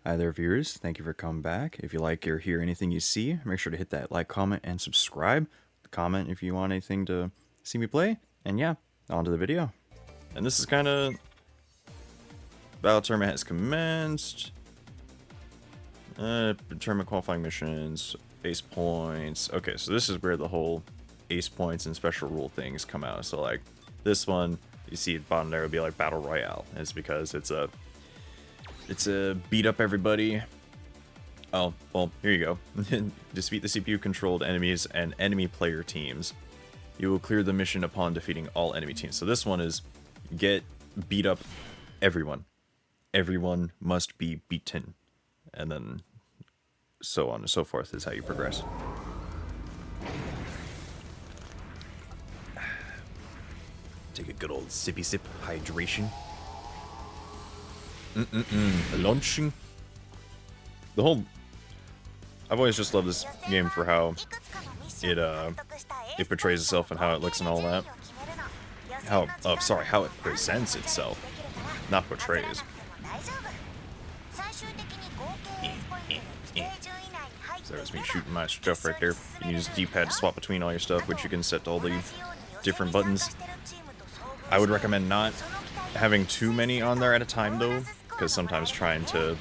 Hi there, viewers. Thank you for coming back. If you like or hear anything you see, make sure to hit that like, comment, and subscribe. Comment if you want anything to see me play. And yeah, on to the video. And this is kind of... Battle tournament has commenced. Tournament qualifying missions, ace points. Okay, so this is where the whole ace points and special rule things come out. So like this one, you see at the bottom there would be like Battle Royale. It's because it's a beat up everybody. Oh, well, here you go. Defeat the CPU-controlled enemies and enemy player teams. You will clear the mission upon defeating all enemy teams. So this one is beat up everyone. Everyone must be beaten. And then so on and so forth is how you progress. Take a good old sippy sip hydration. Launching. The whole... I've always just loved this game for how it portrays itself and how it looks and all that. How it presents itself, not portrays. So there's me shooting my stuff right there. You can use D-pad to swap between all your stuff, which you can set to all the different buttons. I would recommend not having too many on there at a time though, because sometimes trying to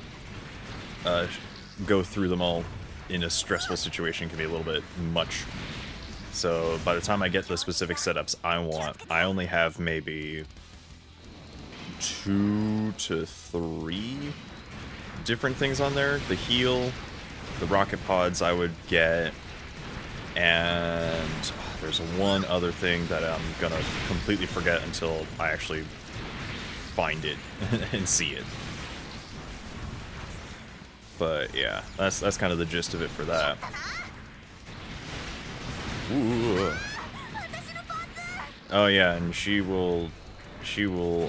go through them all in a stressful situation can be a little bit much. So by the time I get the specific setups I want, I only have maybe 2 to 3 different things on there. The heal, the rocket pods I would get, and there's one other thing that I'm gonna completely forget until I actually find it and see it. But yeah, that's kind of the gist of it for that. Ooh. Oh yeah, and she will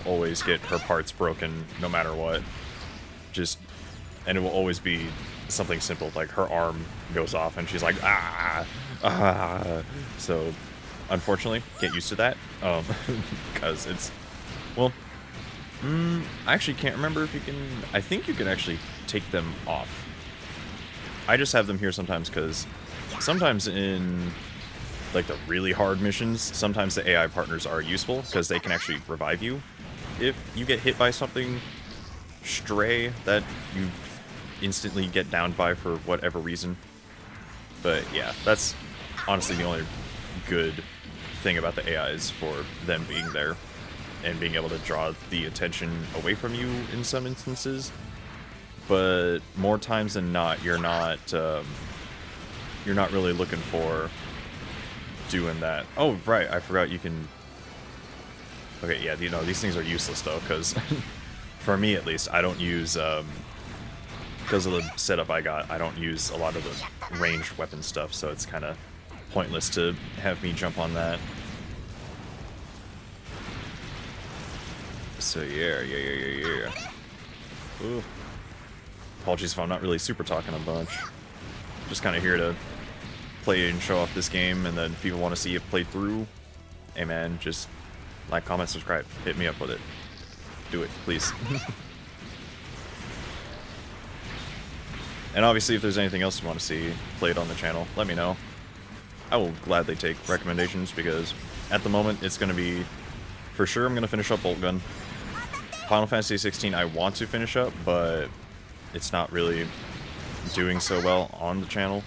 always get her parts broken no matter what. And it will always be something simple, like her arm goes off and she's like, ah. So unfortunately, get used to that. Because it's, well, I actually can't remember if you can. I think you can actually take them off. I just have them here sometimes because sometimes in like the really hard missions, sometimes the AI partners are useful because they can actually revive you if you get hit by something stray that you instantly get downed by for whatever reason. But yeah, that's honestly the only good thing about the AIs, for them being there and being able to draw the attention away from you in some instances. But more times than not, you're not really looking for doing that. Oh, right, I forgot you can... Okay, yeah, you know, these things are useless, though, because for me, at least, I don't use... because of the setup I got, I don't use a lot of the ranged weapon stuff, so it's kind of pointless to have me jump on that. So, yeah. Ooh. Apologies if I'm not really super talking a bunch. Just kind of here to play and show off this game, and then if people want to see it played through, hey man, just like, comment, subscribe, hit me up with it. Do it, please. And obviously, if there's anything else you want to see played on the channel, let me know. I will gladly take recommendations, because at the moment, it's going to be... For sure, I'm going to finish up Bolt Gun. Final Fantasy 16 I want to finish up, but it's not really doing so well on the channel.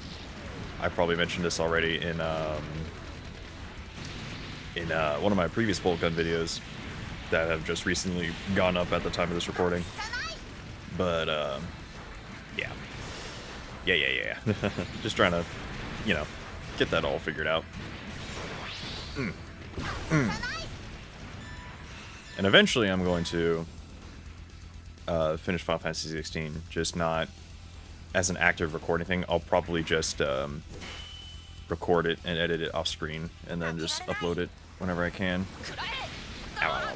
I probably mentioned this already in one of my previous Bolt Gun videos that have just recently gone up at the time of this recording. But, yeah. Yeah. Just trying to, you know, get that all figured out. And eventually I'm going to finish Final Fantasy 16, just not as an active recording thing. I'll probably just record it and edit it off screen, and then just upload it whenever I can. Ow.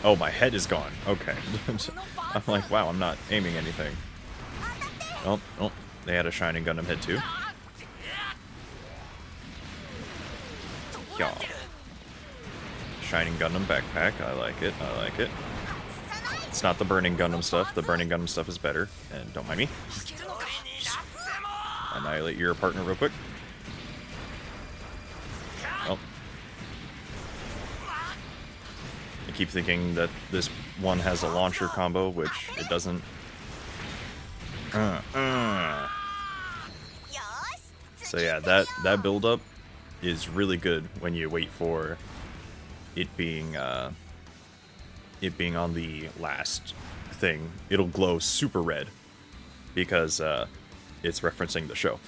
Oh, my head is gone. Okay. I'm like, wow, I'm not aiming anything. Oh, they had a Shining Gundam head too. Yeah. Shining Gundam backpack, I like it. It's not the burning Gundam stuff. The burning Gundam stuff is better. And don't mind me. Annihilate your partner real quick. Oh. I keep thinking that this one has a launcher combo, which it doesn't. So yeah, that build up is really good when you wait for it being on the last thing. It'll glow super red because it's referencing the show.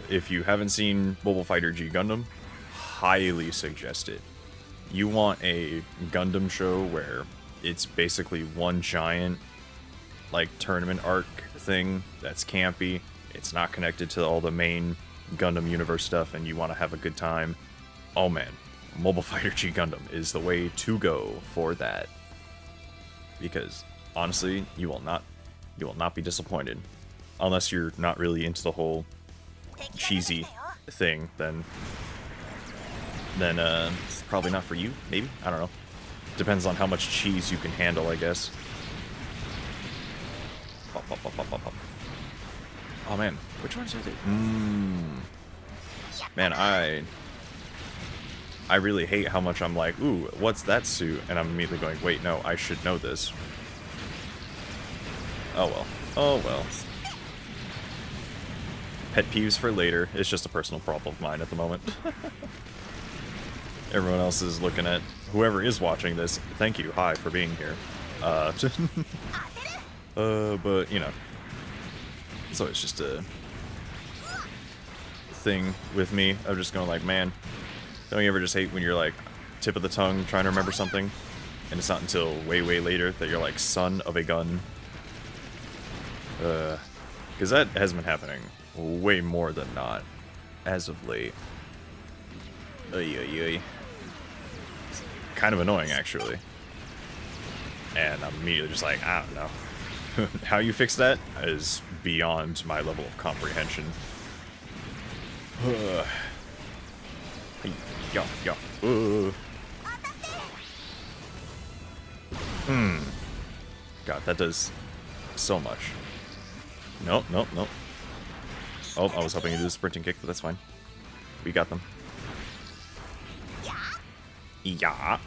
If you haven't seen Mobile Fighter G Gundam, highly suggest it. You want a Gundam show where it's basically one giant like tournament arc thing that's campy. It's not connected to all the main Gundam universe stuff, and you want to have a good time. Oh man, Mobile Fighter G Gundam is the way to go for that. Because honestly, you will not be disappointed. Unless you're not really into the whole cheesy thing, then probably not for you, maybe? I don't know. Depends on how much cheese you can handle, I guess. Pop, pop, pop, pop, pop, pop. Oh man, which ones are they? Man, I really hate how much I'm like, ooh, what's that suit? And I'm immediately going, wait, no, I should know this. Oh well. Oh well. Pet peeves for later. It's just a personal problem of mine at the moment. Everyone else is looking at whoever is watching this. Thank you. Hi for being here. But you know, it's always just a thing with me. I'm just going like, man, don't you ever just hate when you're like tip of the tongue trying to remember something, and it's not until way later that you're like, son of a gun. Because that has been happening way more than not as of late. It's kind of annoying, actually. And I'm immediately just like, I don't know. How you fix that is beyond my level of comprehension. God, that does so much. Nope. Oh, I was hoping to do the sprinting kick, but that's fine. We got them. Yeah.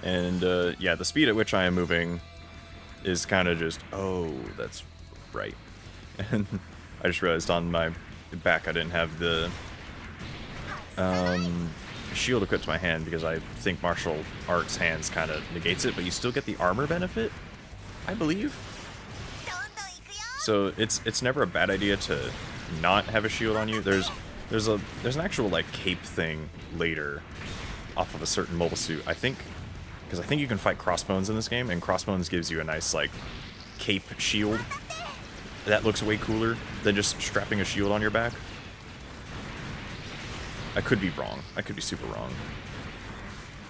And yeah, the speed at which I am moving is kind of just, oh, that's right. And I just realized on my back I didn't have the shield equipped to my hand because I think martial arts hands kind of negates it, but you still get the armor benefit, I believe. So it's never a bad idea to not have a shield on you. There's an actual like cape thing later off of a certain mobile suit, I think, because I think you can fight Crossbones in this game, and Crossbones gives you a nice like cape shield that looks way cooler than just strapping a shield on your back. I could be wrong. I could be super wrong,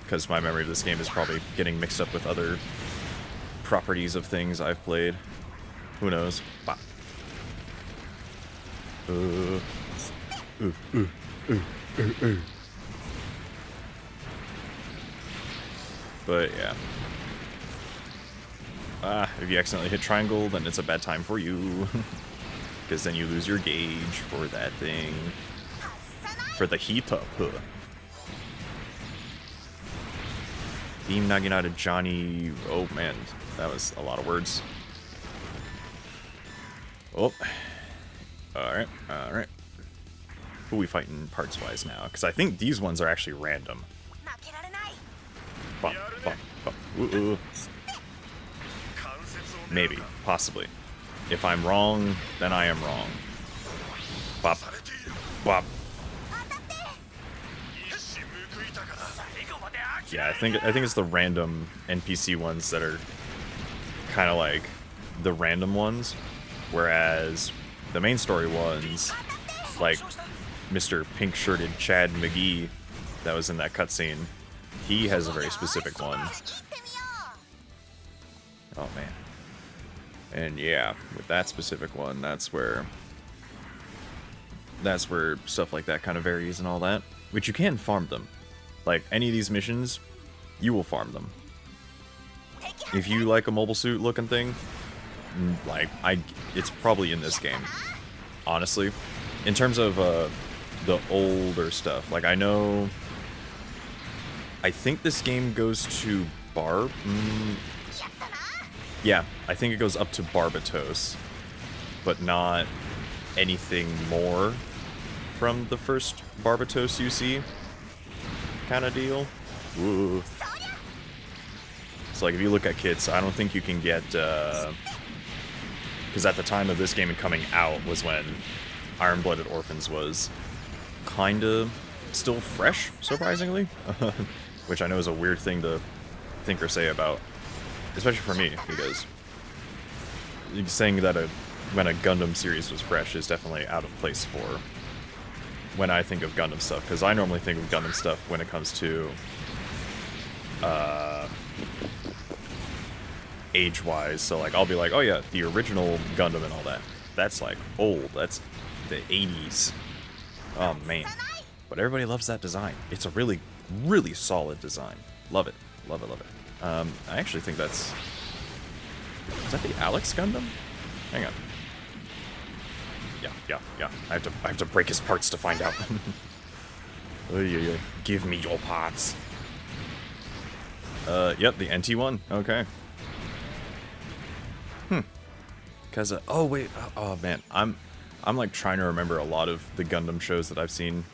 because my memory of this game is probably getting mixed up with other properties of things I've played. Who knows? Bah. But yeah. If you accidentally hit triangle, then it's a bad time for you. Because then you lose your gauge for that thing. For the heat up. Beam Naginata Johnny. Oh man, that was a lot of words. Oh. Alright. Who are we fighting parts-wise now? Because I think these ones are actually random. Bop, bop, bop. Ooh. Maybe. Possibly. If I'm wrong, then I am wrong. Bop. Bop. Yeah, I think it's the random NPC ones that are kind of like the random ones, whereas the main story ones, like Mr. Pink-shirted Chad McGee that was in that cutscene, he has a very specific one. Oh man. And yeah, with that specific one, that's where that's where stuff like that kind of varies and all that. Which you can farm them. Like, any of these missions, you will farm them. If you like a mobile suit looking thing, like, it's probably in this game. Honestly. In terms of the older stuff, like, I think this game goes to yeah, I think it goes up to Barbatos, but not anything more from the first Barbatos you see, kind of deal. Ooh. So, like, if you look at kits, I don't think you can get, because at the time of this game coming out was when Iron-Blooded Orphans was kind of still fresh, surprisingly. Which I know is a weird thing to think or say about, especially for me, because saying that when a Gundam series was fresh is definitely out of place for when I think of Gundam stuff, because I normally think of Gundam stuff when it comes to age-wise. So, like, I'll be like, oh yeah, the original Gundam and all that. That's, like, old. That's the 80s. Oh, man. But everybody loves that design. It's a really, really solid design. Love it. Love it, love it. I actually think that's... Is that the Alex Gundam? Hang on. Yeah. I have to break his parts to find out. Give me your parts. Yep, the NT one. Okay. Cause oh wait, oh man, I'm like trying to remember a lot of the Gundam shows that I've seen,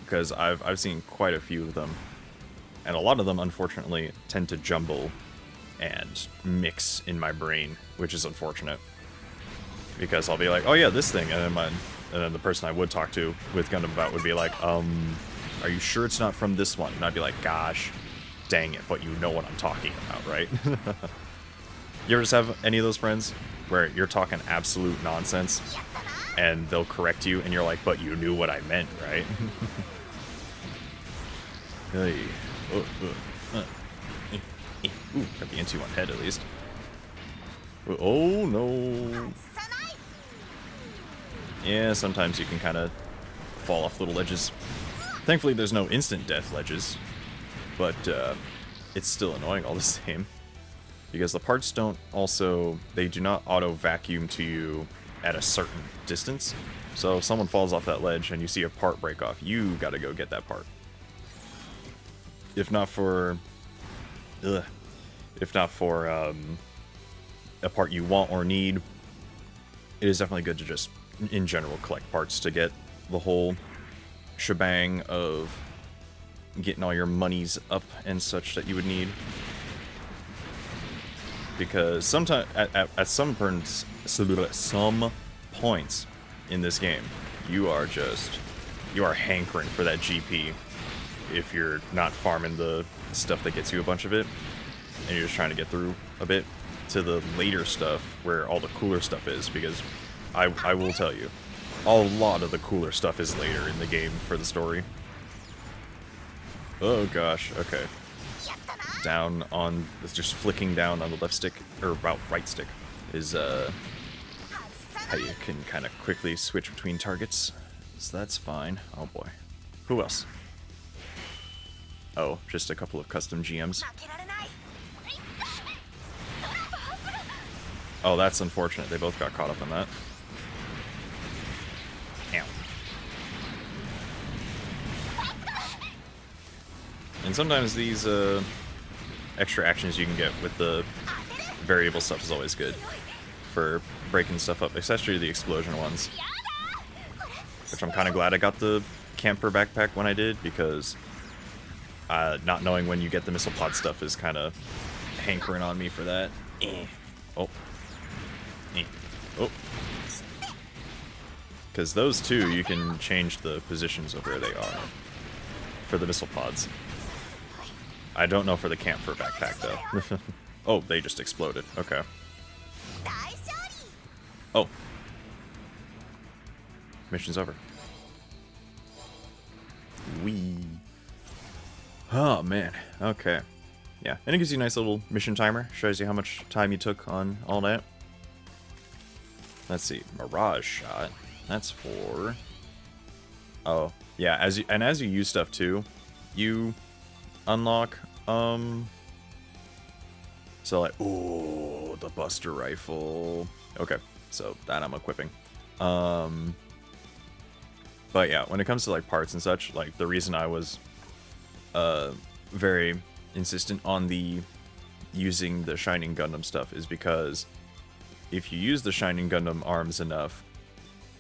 because I've seen quite a few of them, and a lot of them unfortunately tend to jumble and mix in my brain, which is unfortunate. Because I'll be like, oh yeah, this thing, and then the person I would talk to with Gundam about would be like, are you sure it's not from this one? And I'd be like, gosh, dang it, but you know what I'm talking about, right? You ever just have any of those friends where you're talking absolute nonsense and they'll correct you and you're like, but you knew what I meant, right? Hey. Ooh, got the NT1 head at least. Oh no. Yeah, sometimes you can kind of fall off little ledges. Thankfully there's no instant death ledges, but it's still annoying all the same. Because the parts they do not auto-vacuum to you at a certain distance. So if someone falls off that ledge and you see a part break off, you gotta go get that part. If not for a part you want or need, it is definitely good to just, in general, collect parts to get the whole shebang of getting all your monies up and such that you would need. Because sometimes, at some points in this game, you are hankering for that GP if you're not farming the stuff that gets you a bunch of it, and you're just trying to get through a bit to the later stuff where all the cooler stuff is, because I will tell you, a lot of the cooler stuff is later in the game for the story. Oh gosh, okay. Down on, just flicking down on the left stick, or right stick, is how you can kind of quickly switch between targets. So that's fine. Oh boy. Who else? Oh, just a couple of custom GMs. Oh, that's unfortunate. They both got caught up in that. Ow. And sometimes these extra actions you can get with the variable stuff is always good for breaking stuff up, especially the explosion ones. Which I'm kind of glad I got the camper backpack when I did, because not knowing when you get the missile pod stuff is kind of hankering on me for that. Oh. Oh. Because those two, you can change the positions of where they are for the missile pods. I don't know for the camper backpack, though. Oh, they just exploded. Okay. Oh. Mission's over. Wee. Oh, man. Okay. Yeah, and it gives you a nice little mission timer. Shows you how much time you took on all that. Let's see. Mirage shot. That's for Oh, yeah, as you use stuff too, you unlock, so like, ooh, the Buster Rifle. Okay, so that I'm equipping. But yeah, when it comes to like parts and such, like the reason I was very insistent on the using the Shining Gundam stuff is because if you use the Shining Gundam arms enough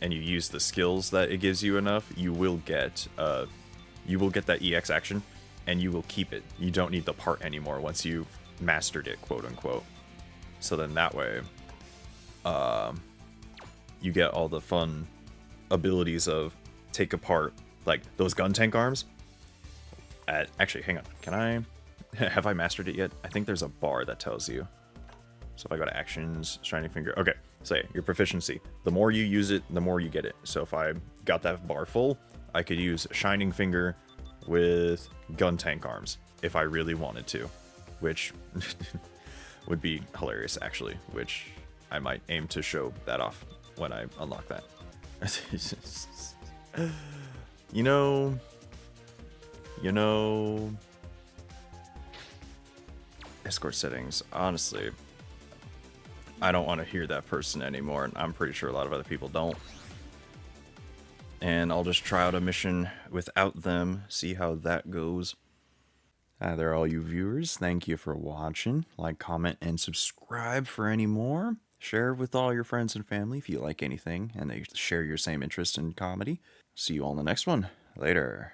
and you use the skills that it gives you enough, you will get that EX action and you will keep it. You don't need the part anymore once you've mastered it, quote unquote. So then that way, you get all the fun abilities of take apart like those gun tank arms. Actually, hang on. Can I have I mastered it yet? I think there's a bar that tells you. So if I go to actions, shining finger. Okay, so yeah, your proficiency. The more you use it, the more you get it. So if I got that bar full, I could use shining finger with gun tank arms if I really wanted to, which would be hilarious actually, which I might aim to show that off when I unlock that. you know, escort settings, honestly, I don't want to hear that person anymore, and I'm pretty sure a lot of other people don't. And I'll just try out a mission without them, see how that goes. Hi there, all you viewers. Thank you for watching. Like, comment, and subscribe for any more. Share with all your friends and family if you like anything and they share your same interest in comedy. See you all in the next one. Later.